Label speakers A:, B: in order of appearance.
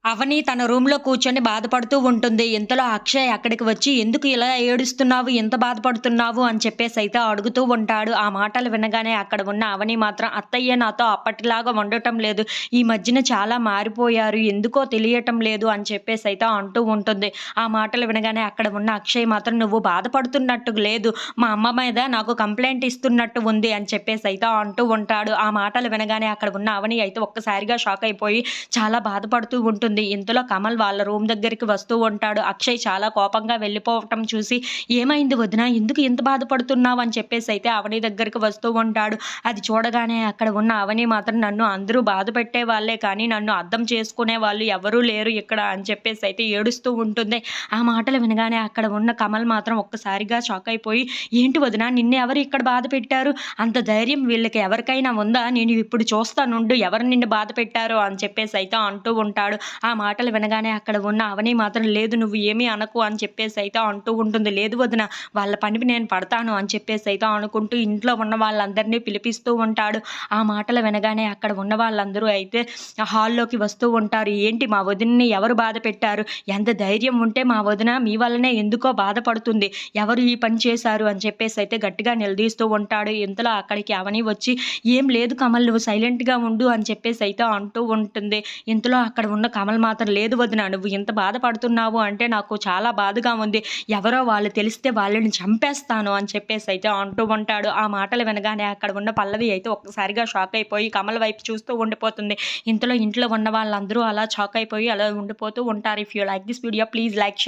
A: అవని తన రూమ్‌లో కూర్చొని బాధపడుతూ ఉంటుంది. ఇంతలో అక్షయ్ అక్కడికి వచ్చి, "ఎందుకు ఇలా ఏడుస్తున్నావు? ఎంత బాధపడుతున్నావు?" అని చెప్పేసైతే అడుగుతూ ఉంటాడు. ఆ మాటలు వినగానే అక్కడ ఉన్న అవని మాత్రం, "అత్తయ్య నాతో అప్పటిలాగా ఉండటం లేదు. ఈ మధ్యన చాలా మారిపోయారు. ఎందుకో తెలియటం లేదు" అని చెప్పేసైతే అంటూ ఉంటుంది. ఆ మాటలు వినగానే అక్కడ ఉన్న అక్షయ్ మాత్రం, "నువ్వు బాధపడుతున్నట్టు లేదు. మా అమ్మ మీద నాకు కంప్లెయింట్ ఇస్తున్నట్టు ఉంది" అని చెప్పేసైతే అంటూ ఉంటాడు. ఆ మాటలు వినగానే అక్కడ ఉన్న అవని అయితే ఒక్కసారిగా షాక్ అయిపోయి చాలా బాధపడుతూ ఉంటుంది. ఇంతలో కమల్ వాళ్ళ రూమ్ దగ్గరికి వస్తూ ఉంటాడు. అక్షయ్ చాలా కోపంగా వెళ్ళిపోవటం చూసి, "ఏమైంది వదిన? ఎందుకు ఇంత బాధపడుతున్నావు?" అని చెప్పేసైతే అవని దగ్గరికి వస్తూ ఉంటాడు. అది చూడగానే అక్కడ ఉన్న అవని మాత్రం, "నన్ను అందరూ బాధ పెట్టే వాళ్ళే కానీ నన్ను అర్థం చేసుకునే వాళ్ళు ఎవరూ లేరు ఇక్కడ" అని చెప్పేసైతే ఏడుస్తూ ఉంటుంది. ఆ మాటలు వినగానే అక్కడ ఉన్న కమల్ మాత్రం ఒక్కసారిగా షాక్ అయిపోయి, "ఏంటి వదిన నిన్నెవరు ఇక్కడ బాధ పెట్టారు? అంత ధైర్యం వీళ్ళకి ఎవరికైనా ఉందా? నేను ఇప్పుడు చూస్తానుండు ఎవరు నిన్ను బాధ పెట్టారో" అని చెప్పేసైతే అంటూ ఉంటాడు. ఆ మాటలు వినగానే అక్కడ ఉన్న అవని మాత్రం, "లేదు నువ్వు ఏమీ అనకు" అని చెప్పేసైతే అంటూ ఉంటుంది. "లేదు వదిన వాళ్ళ పని నేను పడతాను" అని చెప్పేసైతే అనుకుంటూ ఇంట్లో ఉన్న వాళ్ళందరినీ పిలిపిస్తూ ఉంటాడు. ఆ మాటలు వినగానే అక్కడ ఉన్న వాళ్ళందరూ అయితే హాల్‌లోకి వస్తూ ఉంటారు. "ఏంటి మా వదినని ఎవరు బాధ పెట్టారు? ఎంత ధైర్యం ఉంటే మా వదిన మీ వల్లనే ఎందుకో బాధపడుతుంది. ఎవరు ఈ పని చేశారు?" అని చెప్పేసైతే గట్టిగా నిలదీస్తూ ఉంటాడు. ఇంతలో అక్కడికి అవని వచ్చి, "ఏం లేదు కమల్ నువ్వు సైలెంట్‌గా ఉండు" అని చెప్పేసైతే అంటూ ఉంటుంది. ఇంతలో అక్కడ ఉన్న కమల్ మాత్రం, "లేదు వదిన నువ్వు ఇంత బాధపడుతున్నావు అంటే నాకు చాలా బాధగా ఉంది. ఎవరో వాళ్ళు తెలిస్తే వాళ్ళని చంపేస్తాను" అని చెప్పేసైతే అంటూ ఉంటాడు. ఆ మాటలు వినగానే అక్కడ ఉన్న పల్లవి అయితే ఒక్కసారిగా షాక్ అయిపోయి కమల్ వైపు చూస్తూ ఉండిపోతుంది. ఇంతలో ఇంట్లో ఉన్న వాళ్ళందరూ అలా షాక్ అయిపోయి అలా ఉండిపోతూ ఉంటారు. If you like this video please like, share.